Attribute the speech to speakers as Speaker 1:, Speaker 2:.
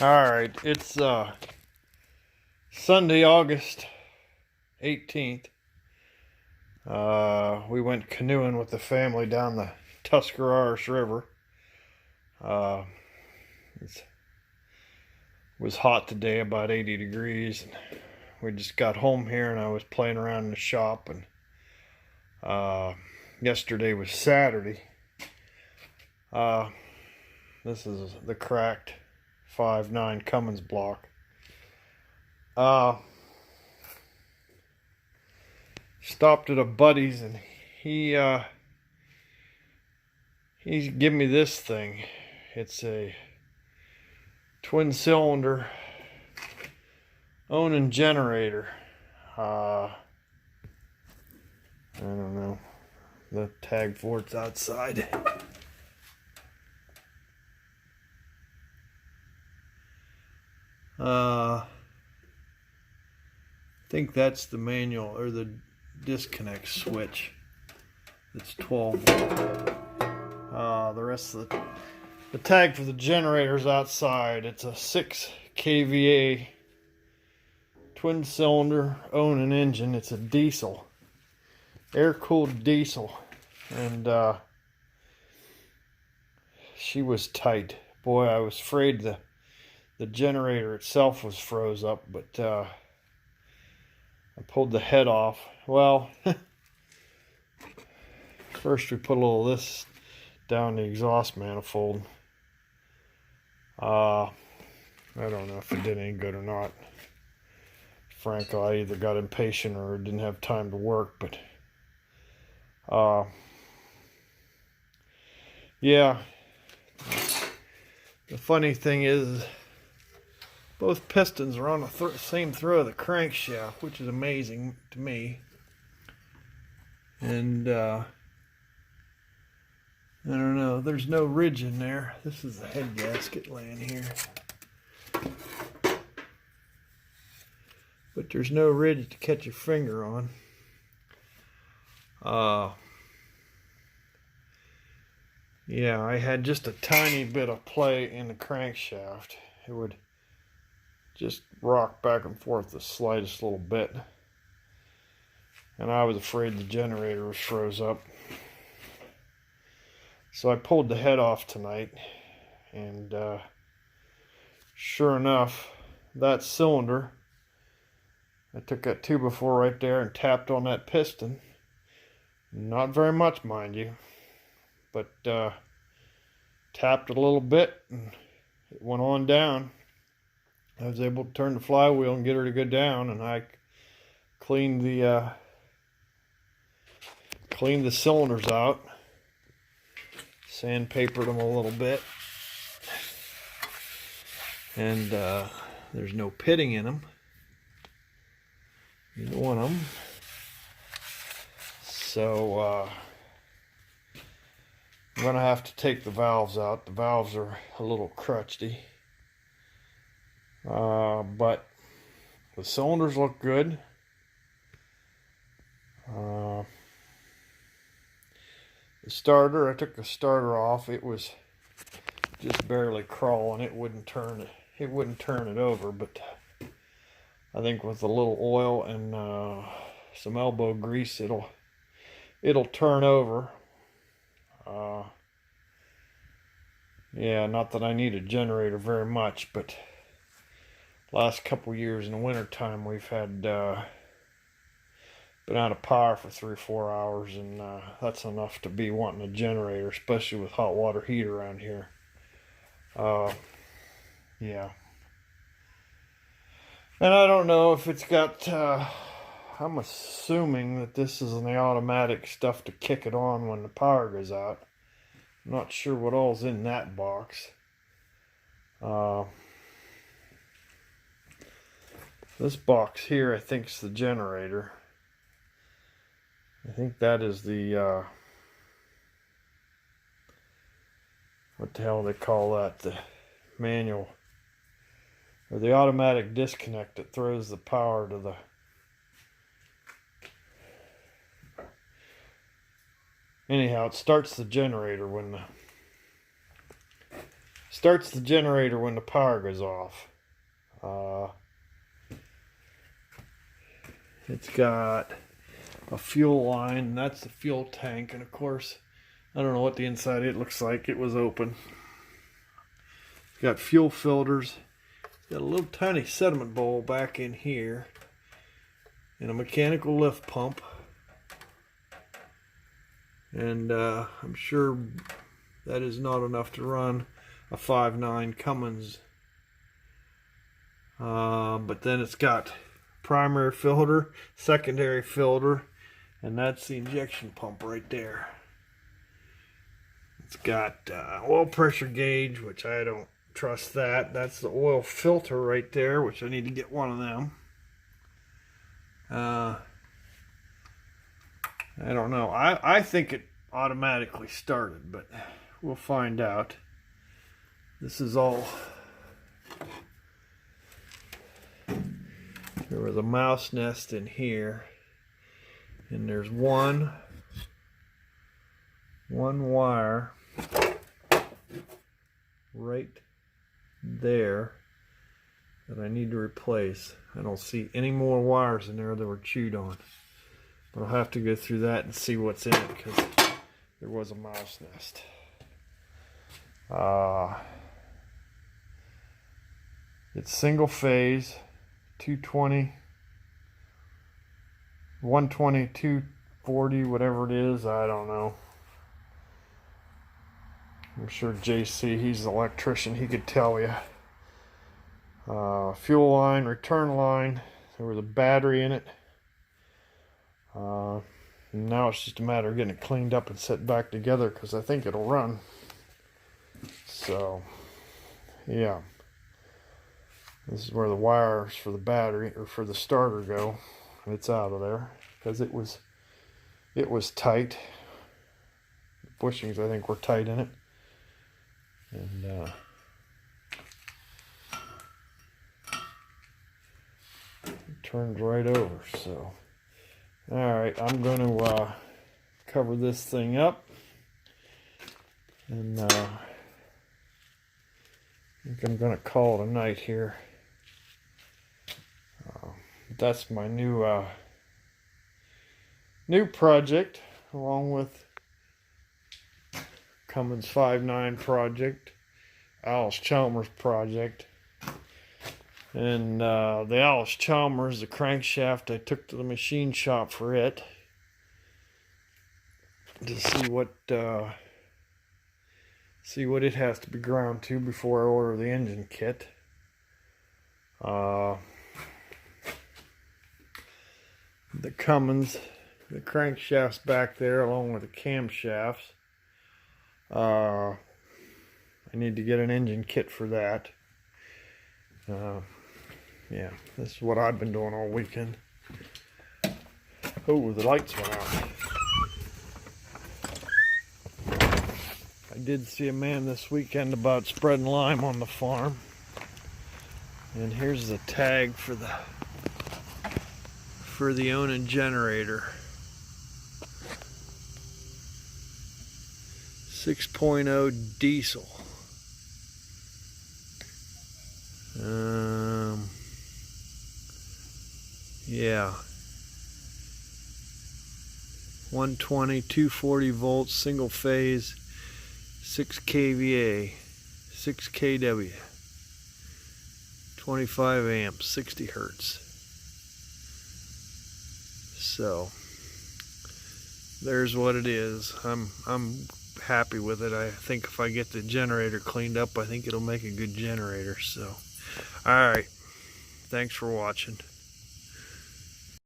Speaker 1: Alright, it's Sunday, August 18th. We went canoeing with the family down the Tuscarawas River. It was hot today, about 80 degrees. And we just got home here and I was playing around in the shop. And yesterday was Saturday. This is the cracked 5.9 Cummins block. Stopped at a buddy's and he's given me this thing. It's a twin cylinder Onan generator. I don't know. The tag for it's outside. I think that's the manual or the disconnect switch. It's 12 volt. The rest of the tag for the generator's outside. It's a 6 kVA twin cylinder Onan engine. It's a diesel, air-cooled diesel, and she was tight. Boy, I was afraid the generator itself was froze up, but I pulled the head off. Well, first we put a little of this down the exhaust manifold. I don't know if it did any good or not. Frankly, I either got impatient or didn't have time to work, but yeah. The funny thing is, both pistons are on the same throw of the crankshaft, which is amazing to me. And I don't know, there's no ridge in there. This is the head gasket laying here. But there's no ridge to catch your finger on. Yeah, I had just a tiny bit of play in the crankshaft. It would just rock back and forth the slightest little bit. And I was afraid the generator was froze up. So I pulled the head off tonight, and sure enough, that cylinder, I took that 2x4 right there and tapped on that piston. Not very much, mind you, but tapped it a little bit and it went on down. I was able to turn the flywheel and get her to go down, and I cleaned the cylinders out, sandpapered them a little bit, and there's no pitting in them, either one of them. So I'm gonna have to take the valves out. The valves are a little crutchy. But the cylinders look good. The starter, I took the starter off. It was just barely crawling. It wouldn't turn it over, but I think with a little oil and some elbow grease, it'll turn over. Yeah, not that I need a generator very much, but last couple years in the winter time we've had been out of power for 3 or 4 hours, and that's enough to be wanting a generator, especially with hot water heat around here. Yeah, and I don't know if it's got I'm assuming that this is the automatic stuff to kick it on when the power goes out. I'm not sure what all's in that box. This box here, I think, is the generator. I think that is the what the hell they call that? The manual or the automatic disconnect that throws the power to the anyhow, it starts the generator when starts the generator when the power goes off. It's got a fuel line, that's the fuel tank, and of course, I don't know what the inside of it looks like. It was open. It's got fuel filters. It's got a little tiny sediment bowl back in here, and a mechanical lift pump. And I'm sure that is not enough to run a 5.9 Cummins. But then it's got primary filter, secondary filter, and that's the injection pump right there. It's got oil pressure gauge, which I don't trust that. That's the oil filter right there, which I need to get one of them. I don't know. I think it automatically started, but we'll find out. This is all... There was a mouse nest in here, and there's one wire right there that I need to replace. I don't see any more wires in there that were chewed on, but I'll have to go through that and see what's in it, because there was a mouse nest. It's single phase, 220, 120, 240, whatever it is, I don't know. I'm sure JC, he's an electrician, he could tell you. Fuel line, return line, there was a battery in it. Now it's just a matter of getting it cleaned up and set back together, because I think it'll run. So, yeah. This is where the wires for the battery, or for the starter, go. It's out of there, because it was tight. The bushings, I think, were tight in it. And it turned right over. So, alright, I'm going to cover this thing up. And I think I'm going to call it a night here. That's my new project, along with Cummins 5.9 project, Alice Chalmers project, and the Alice Chalmers, the crankshaft, I took to the machine shop for it to see what it has to be ground to before I order the engine kit. The Cummins, the crankshaft's back there along with the camshafts. I need to get an engine kit for that. Yeah, this is what I've been doing all weekend. Oh, the lights went out. I did see a man this weekend about spreading lime on the farm. And here's the tag for the Onan generator. 6.0 diesel. Yeah. 120, 240 volts, single phase, 6 kVA, 6 kW, 25 amps, 60 hertz. So there's what it is. I'm happy with it. I think if I get the generator cleaned up, I think it'll make a good generator. So, all right. Thanks for watching.